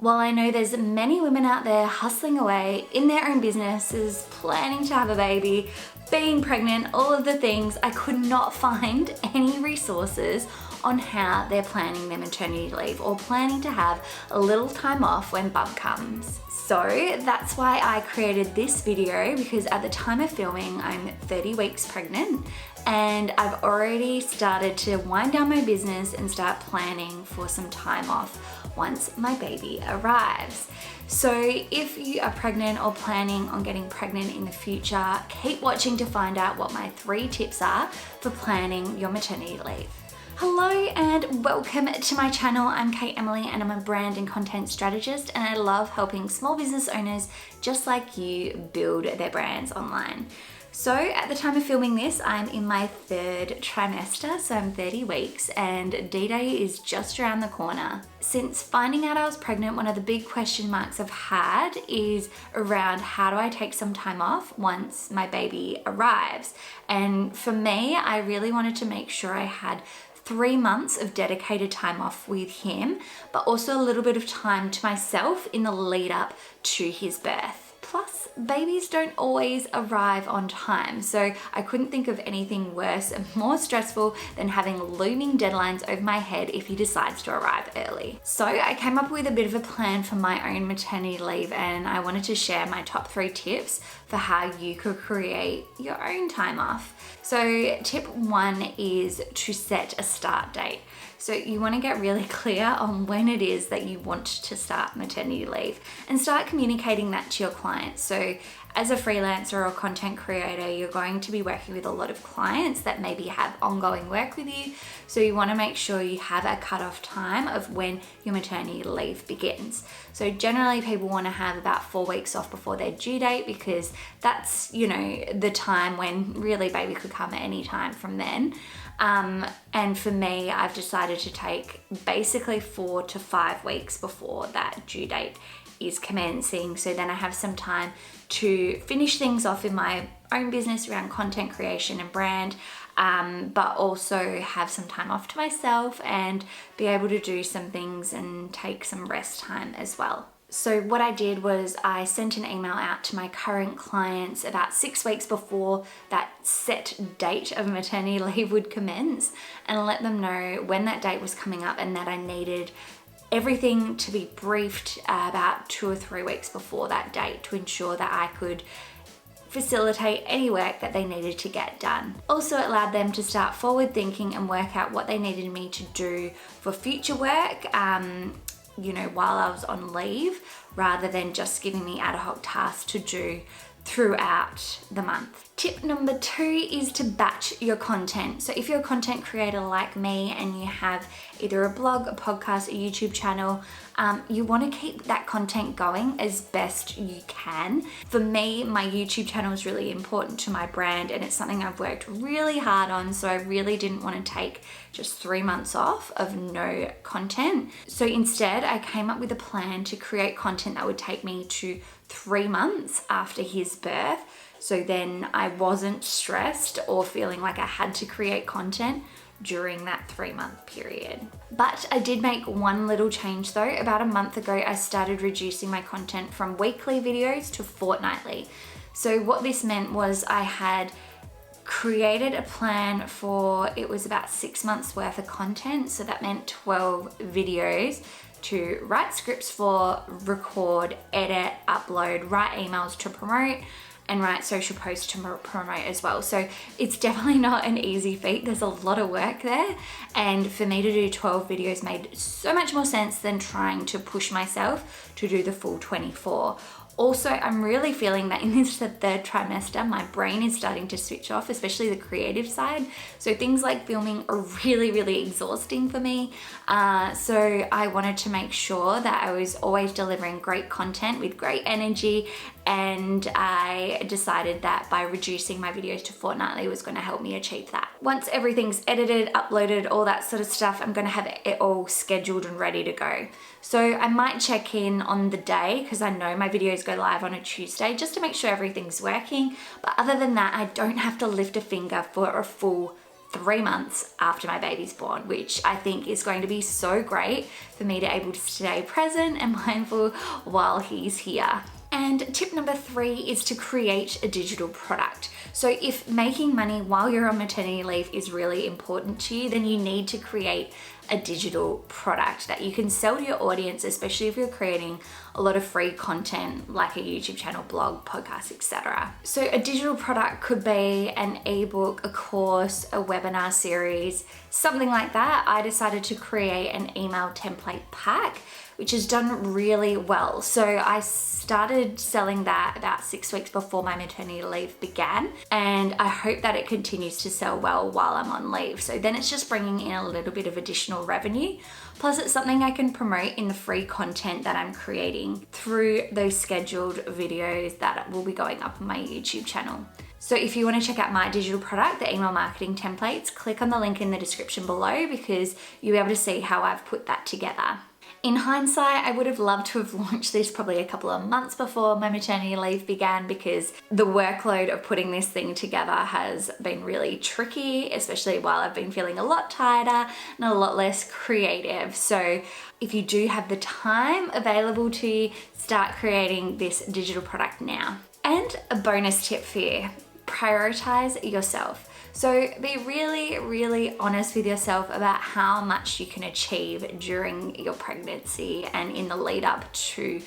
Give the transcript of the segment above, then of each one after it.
While I know there's many women out there hustling away in their own businesses, planning to have a baby, being pregnant, all of the things, I could not find any resources on how they're planning their maternity leave or planning to have a little time off when bub comes. So that's why I created this video, because at the time of filming, I'm 30 weeks pregnant and I've already started to wind down my business and start planning for some time off once my baby arrives. So if you are pregnant or planning on getting pregnant in the future, keep watching to find out what my 3 tips are for planning your maternity leave. Hello and welcome to my channel. I'm Emiley and I'm a brand and content strategist, and I love helping small business owners just like you build their brands online. So at the time of filming this, I'm in my 3rd trimester, so I'm 30 weeks and D-Day is just around the corner. Since finding out I was pregnant, one of the big question marks I've had is around how do I take some time off once my baby arrives? And for me, I really wanted to make sure I had 3 months of dedicated time off with him, but also a little bit of time to myself in the lead up to his birth. Plus, babies don't always arrive on time, so I couldn't think of anything worse and more stressful than having looming deadlines over my head if he decides to arrive early. So I came up with a bit of a plan for my own maternity leave, and I wanted to share my top 3 tips for how you could create your own time off. So tip 1 is to set a start date. So you want to get really clear on when it is that you want to start maternity leave and start communicating that to your clients. So as a freelancer or content creator, you're going to be working with a lot of clients that maybe have ongoing work with you. So you want to make sure you have a cutoff time of when your maternity leave begins. So generally people want to have about 4 weeks off before their due date, because that's, the time when really baby could come at any time from then. And for me, I've decided to take basically 4 to 5 weeks before that due date is commencing. So then I have some time to finish things off in my own business around content creation and brand, but also have some time off to myself and be able to do some things and take some rest time as well. So what I did was I sent an email out to my current clients about 6 weeks before that set date of maternity leave would commence, and let them know when that date was coming up and that I needed everything to be briefed about 2 or 3 weeks before that date to ensure that I could facilitate any work that they needed to get done. Also, it allowed them to start forward thinking and work out what they needed me to do for future work, while I was on leave, rather than just giving me ad hoc tasks to do throughout the month. Tip number 2 is to batch your content. So if you're a content creator like me and you have either a blog, a podcast, a YouTube channel, you want to keep that content going as best you can. For me, my YouTube channel is really important to my brand and it's something I've worked really hard on, so I really didn't want to take just 3 months off of no content. So instead, I came up with a plan to create content that would take me to 3 months after his birth. So then I wasn't stressed or feeling like I had to create content during that 3-month period. But I did make one little change though. About a month ago, I started reducing my content from weekly videos to fortnightly. So what this meant was I had created a plan for, it was about 6 months worth of content. So that meant 12 videos to write scripts for, record, edit, upload, write emails to promote, and write social posts to promote as well. So it's definitely not an easy feat. There's a lot of work there. And for me to do 12 videos made so much more sense than trying to push myself to do the full 24. Also, I'm really feeling that in this 3rd trimester, my brain is starting to switch off, especially the creative side. So things like filming are really, really exhausting for me. So I wanted to make sure that I was always delivering great content with great energy, and I decided that by reducing my videos to fortnightly was going to help me achieve that. Once everything's edited, uploaded, all that sort of stuff, I'm going to have it all scheduled and ready to go. So I might check in on the day, because I know my videos go live on a Tuesday, just to make sure everything's working. But other than that, I don't have to lift a finger for a full 3 months after my baby's born, which I think is going to be so great for me to able to stay present and mindful while he's here. And tip number 3 is to create a digital product. So if making money while you're on maternity leave is really important to you, then you need to create a digital product that you can sell to your audience, especially if you're creating a lot of free content like a YouTube channel, blog, podcast, etc. So a digital product could be an ebook, a course, a webinar series, something like that. I decided to create an email template pack, which has done really well. So I started selling that about 6 weeks before my maternity leave began, and I hope that it continues to sell well while I'm on leave. So then it's just bringing in a little bit of additional revenue. Plus it's something I can promote in the free content that I'm creating through those scheduled videos that will be going up on my YouTube channel. So if you want to check out my digital product, the email marketing templates, click on the link in the description below because you'll be able to see how I've put that together. In hindsight, I would have loved to have launched this probably a couple of months before my maternity leave began because the workload of putting this thing together has been really tricky, especially while I've been feeling a lot tireder and a lot less creative. So if you do have the time available to you, start creating this digital product now. And a bonus tip for you, prioritize yourself. So be really, really honest with yourself about how much you can achieve during your pregnancy and in the lead up to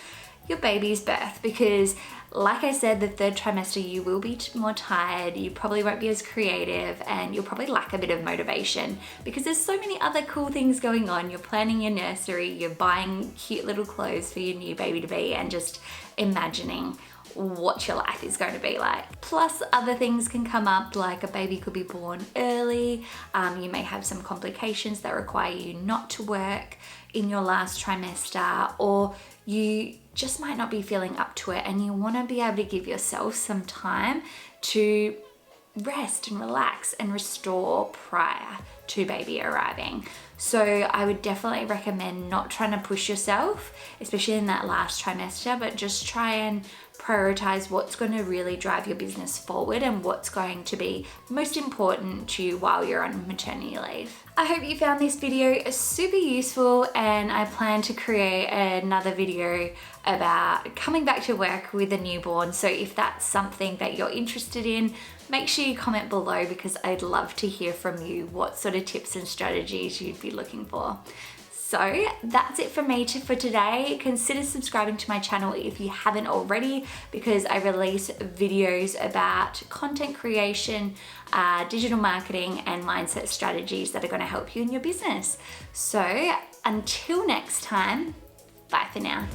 your baby's birth, because like I said, the 3rd trimester you will be more tired, you probably won't be as creative, and you'll probably lack a bit of motivation because there's so many other cool things going on. You're planning your nursery, you're buying cute little clothes for your new baby to be, and just imagining what your life is going to be like. Plus other things can come up, like a baby could be born early, you may have some complications that require you not to work in your last trimester, or you just might not be feeling up to it and you want to be able to give yourself some time to rest and relax and restore prior to baby arriving. So I would definitely recommend not trying to push yourself, especially in that last trimester, but just try and prioritize what's going to really drive your business forward and what's going to be most important to you while you're on maternity leave. I hope you found this video super useful, and I plan to create another video about coming back to work with a newborn. So if that's something that you're interested in, make sure you comment below because I'd love to hear from you what sort of tips and strategies you'd be looking for. So that's it for me for today. Consider subscribing to my channel if you haven't already, because I release videos about content creation, digital marketing, and mindset strategies that are going to help you in your business. So until next time, bye for now.